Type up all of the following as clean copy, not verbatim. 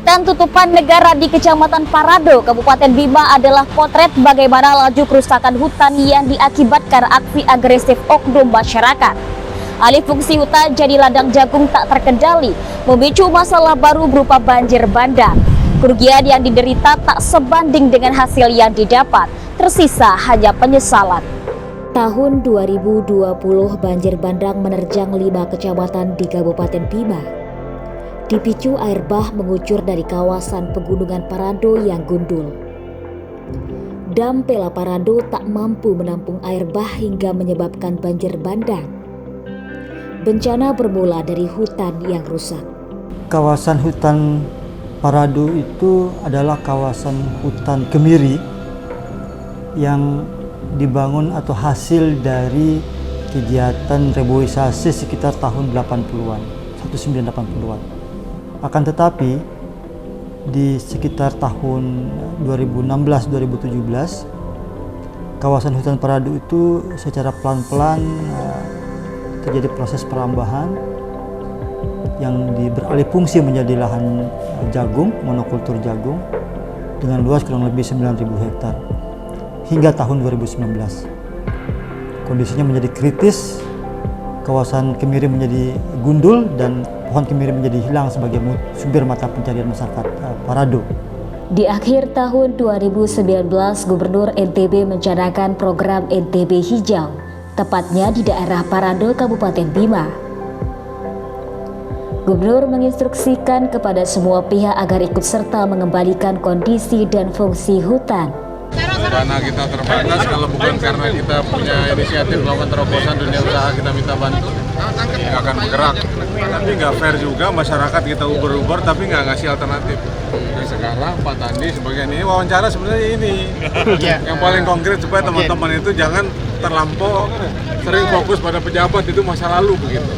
Hutan tutupan negara di Kecamatan Parado, Kabupaten Bima adalah potret bagaimana laju kerusakan hutan yang diakibatkan aksi agresif oknum masyarakat. Alih fungsi hutan jadi ladang jagung tak terkendali, memicu masalah baru berupa banjir bandang. Kerugian yang diderita tak sebanding dengan hasil yang didapat, tersisa hanya penyesalan. Tahun 2020 banjir bandang menerjang 5 kecamatan di Kabupaten Bima. Dipicu air bah mengucur dari kawasan pegunungan Parado yang gundul. Dam Pela Parado tak mampu menampung air bah hingga menyebabkan banjir bandang. Bencana bermula dari hutan yang rusak. Kawasan hutan Parado itu adalah kawasan hutan kemiri yang dibangun atau hasil dari kegiatan reboisasi sekitar tahun 80-an, 1980-an. Akan tetapi di sekitar tahun 2016-2017 kawasan hutan Parado itu secara pelan-pelan terjadi proses perambahan yang beralih fungsi menjadi lahan jagung, monokultur jagung dengan luas kurang lebih 9.000 hektar hingga tahun 2019. Kondisinya menjadi kritis, kawasan kemiri menjadi gundul dan pohon kemiri menjadi hilang sebagai sumber mata pencarian masyarakat Parado. Di akhir tahun 2019, Gubernur NTB mencanangkan program NTB Hijau, tepatnya di daerah Parado, Kabupaten Bima. Gubernur menginstruksikan kepada semua pihak agar ikut serta mengembalikan kondisi dan fungsi hutan. Dana kita terbatas, kalau bukan karena kita punya inisiatif melakukan terobosan dunia usaha kita minta bantu, nggak akan bergerak. Tapi nggak fair juga masyarakat kita uber-uber tapi nggak ngasih alternatif. Nah, sekarang Pak Tandi sebagai ini wawancara sebenarnya ini yang paling konkret supaya teman-teman itu jangan terlampau sering fokus pada pejabat, itu masa lalu begitu.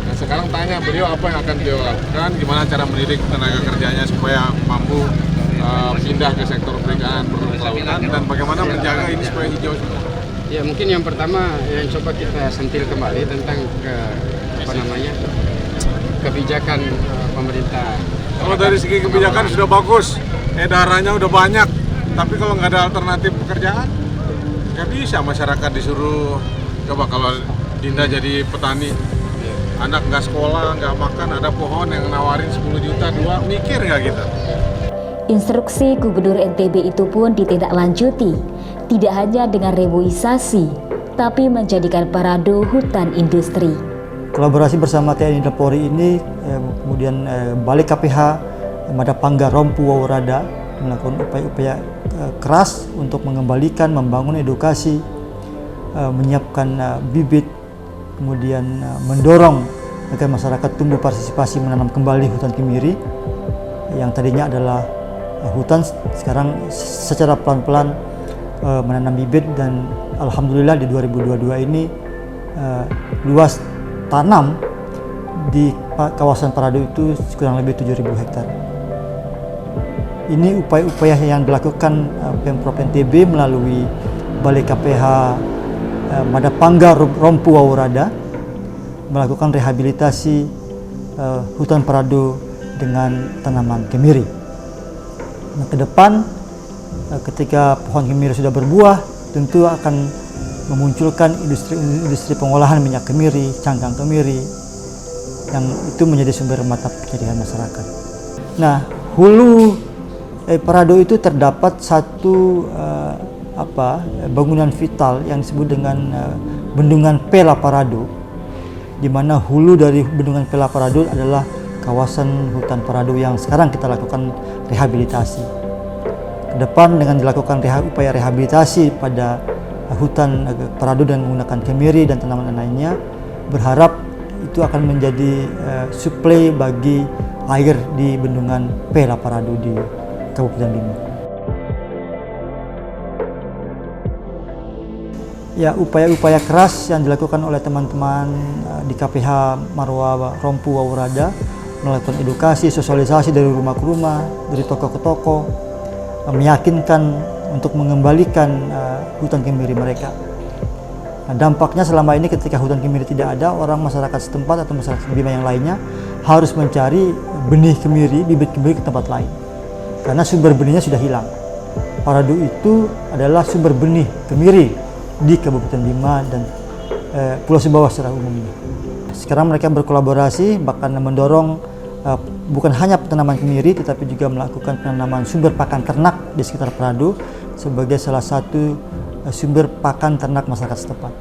Nah, sekarang tanya beliau apa yang akan beliau lakukan, gimana cara mendidik tenaga kerjanya supaya mampu pindah ke sektor perikanan, kelautan, dan bagaimana menjaga ini supaya hijau semua. Ya, mungkin yang pertama yang coba kita sentil kembali tentang kebijakan pemerintah. Kalau dari segi kebijakan sudah bagus, edarannya udah banyak, tapi kalau nggak ada alternatif pekerjaan, nggak bisa masyarakat disuruh. Coba kalau Dinda jadi petani, anak nggak sekolah, nggak makan, ada pohon yang nawarin 10 juta, mikir nggak kita? Instruksi Gubernur NTB itu pun ditindaklanjuti, tidak hanya dengan reboisasi, tapi menjadikan Parado hutan industri. Kolaborasi bersama TNI dan Polri ini, kemudian Balai KPH Madapangga Rompu Waurada melakukan upaya-upaya keras untuk mengembalikan, membangun edukasi, menyiapkan bibit, kemudian mendorong agar masyarakat tumbuh partisipasi menanam kembali hutan kemiri yang tadinya adalah hutan, sekarang secara pelan-pelan menanam bibit, dan alhamdulillah di 2022 ini luas tanam di kawasan Parado itu kurang lebih 7.000 hektar. Ini upaya-upaya yang dilakukan Pemprov NTB melalui Balai KPH Madapangga Rompu Waurada melakukan rehabilitasi hutan Parado dengan tanaman kemiri. Nah, ke depan ketika pohon kemiri sudah berbuah, tentu akan memunculkan industri pengolahan minyak kemiri, cangkang kemiri, yang itu menjadi sumber mata pencarian masyarakat. Nah, hulu Parado itu terdapat satu bangunan vital yang disebut dengan Bendungan Pela Parado, di mana hulu dari Bendungan Pela Parado adalah kawasan hutan Parado yang sekarang kita lakukan rehabilitasi. Ke depan dengan dilakukan upaya rehabilitasi pada hutan Parado dan menggunakan kemiri dan tanaman lainnya, berharap itu akan menjadi suplai bagi air di Bendungan Pela Parado di Kabupaten Bima. Ya, upaya-upaya keras yang dilakukan oleh teman-teman di KPH Marwa Rompu Waurada melakukan edukasi, sosialisasi dari rumah ke rumah, dari toko ke toko, meyakinkan untuk mengembalikan hutan kemiri mereka. Nah, dampaknya selama ini ketika hutan kemiri tidak ada, orang masyarakat setempat atau masyarakat Bima yang lainnya harus mencari benih kemiri, bibit kemiri ke tempat lain. Karena sumber benihnya sudah hilang. Paradu itu adalah sumber benih kemiri di Kabupaten Bima dan Pulau Sumbawa secara umumnya. Sekarang mereka berkolaborasi, bahkan mendorong bukan hanya penanaman kemiri, tetapi juga melakukan penanaman sumber pakan ternak di sekitar Paradu sebagai salah satu sumber pakan ternak masyarakat setempat.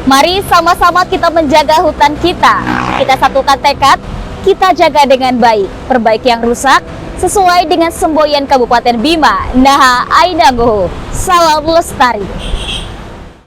Mari sama-sama kita menjaga hutan kita. Kita satukan tekad, kita jaga dengan baik, perbaiki yang rusak sesuai dengan semboyan Kabupaten Bima. Naha Aina Goho, salam lestari.